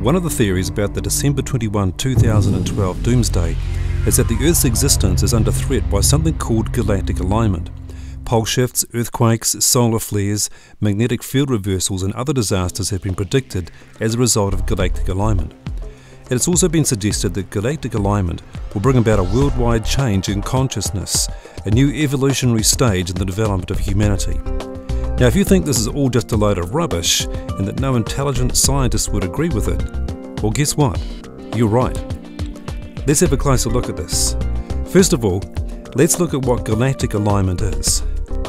One of the theories about the December 21, 2012 doomsday is that the Earth's existence is under threat by something called galactic alignment. Pole shifts, earthquakes, solar flares, magnetic field reversals and other disasters have been predicted as a result of galactic alignment. It has also been suggested that galactic alignment will bring about a worldwide change in consciousness, a new evolutionary stage in the development of humanity. Now, if you think this is all just a load of rubbish and that no intelligent scientist would agree with it, well, guess what? You're right. Let's have a closer look at this. First of all, let's look at what galactic alignment is.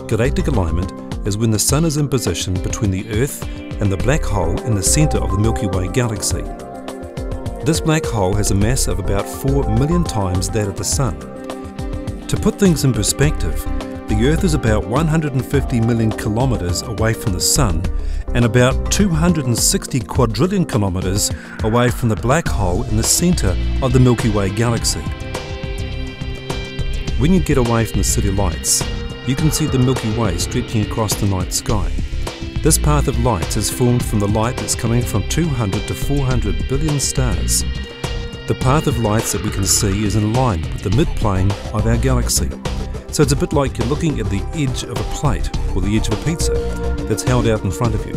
Galactic alignment is when the Sun is in position between the Earth and the black hole in the centre of the Milky Way galaxy. This black hole has a mass of about 4 million times that of the Sun. To put things in perspective, the Earth is about 150 million kilometres away from the Sun and about 260 quadrillion kilometres away from the black hole in the centre of the Milky Way galaxy. When you get away from the city lights, you can see the Milky Way stretching across the night sky. This path of light is formed from the light that's coming from 200 to 400 billion stars. The path of lights that we can see is in line with the midplane of our galaxy. So it's a bit like you're looking at the edge of a plate or the edge of a pizza that's held out in front of you.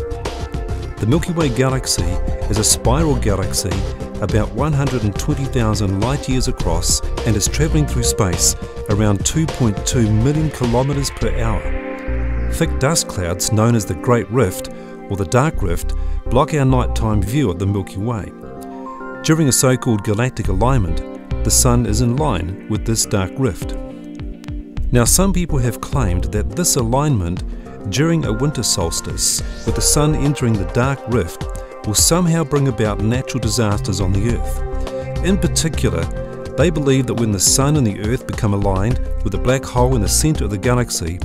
The Milky Way galaxy is a spiral galaxy about 120,000 light years across and is travelling through space around 2.2 million kilometres per hour. Thick dust clouds known as the Great Rift or the Dark Rift block our nighttime view of the Milky Way. During a so-called galactic alignment, the Sun is in line with this dark rift. Now, some people have claimed that this alignment during a winter solstice, with the Sun entering the dark rift, will somehow bring about natural disasters on the Earth. In particular, they believe that when the Sun and the Earth become aligned with the black hole in the centre of the galaxy,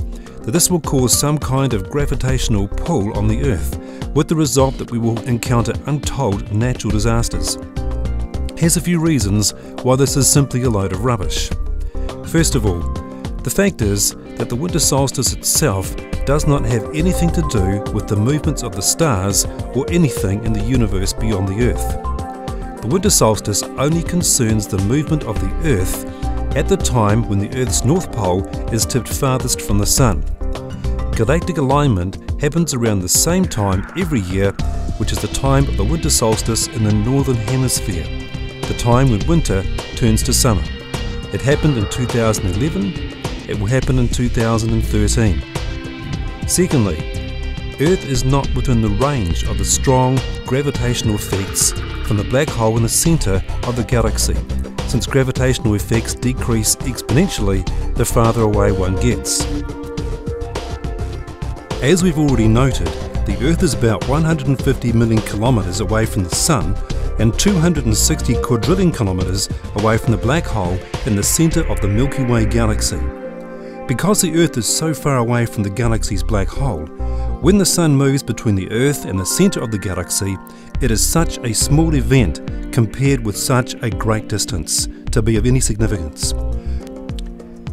that this will cause some kind of gravitational pull on the Earth, with the result that we will encounter untold natural disasters. Here's a few reasons why this is simply a load of rubbish. First of all, the fact is that the winter solstice itself does not have anything to do with the movements of the stars or anything in the universe beyond the Earth. The winter solstice only concerns the movement of the Earth at the time when the Earth's North Pole is tipped farthest from the Sun. Galactic alignment happens around the same time every year, which is the time of the winter solstice in the Northern Hemisphere, the time when winter turns to summer. It happened in 2011. It will happen in 2013. Secondly, Earth is not within the range of the strong gravitational effects from the black hole in the centre of the galaxy, since gravitational effects decrease exponentially the farther away one gets. As we've already noted, the Earth is about 150 million kilometres away from the Sun and 260 quadrillion kilometres away from the black hole in the centre of the Milky Way galaxy. Because the Earth is so far away from the galaxy's black hole, when the Sun moves between the Earth and the centre of the galaxy, it is such a small event compared with such a great distance to be of any significance.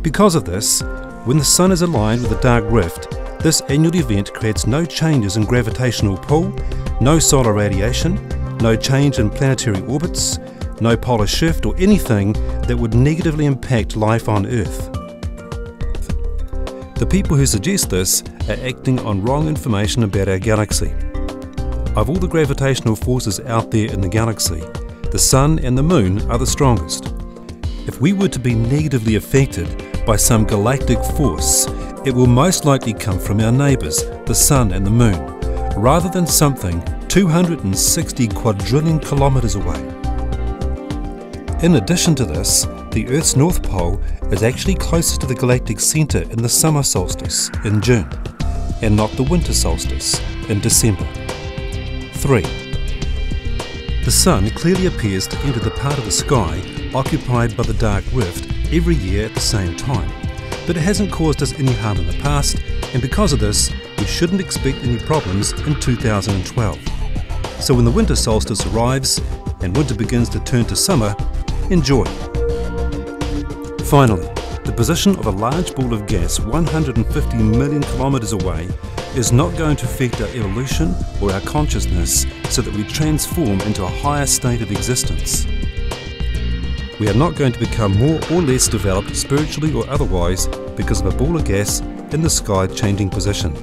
Because of this, when the Sun is aligned with the dark rift, this annual event creates no changes in gravitational pull, no solar radiation, no change in planetary orbits, no polar shift or anything that would negatively impact life on Earth. The people who suggest this are acting on wrong information about our galaxy. Of all the gravitational forces out there in the galaxy, the Sun and the Moon are the strongest. If we were to be negatively affected by some galactic force, it will most likely come from our neighbours, the Sun and the Moon, rather than something 260 quadrillion kilometres away. In addition to this, the Earth's North Pole is actually closer to the galactic centre in the summer solstice in June, and not the winter solstice in December. 3. The Sun clearly appears to enter the part of the sky occupied by the dark rift every year at the same time, but it hasn't caused us any harm in the past, and because of this, we shouldn't expect any problems in 2012. So when the winter solstice arrives and winter begins to turn to summer, enjoy. Finally, the position of a large ball of gas 150 million kilometres away is not going to affect our evolution or our consciousness so that we transform into a higher state of existence. We are not going to become more or less developed spiritually or otherwise because of a ball of gas in the sky changing position.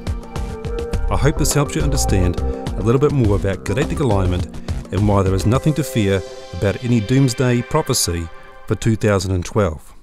I hope this helps you understand a little bit more about galactic alignment and why there is nothing to fear about any doomsday prophecy for 2012.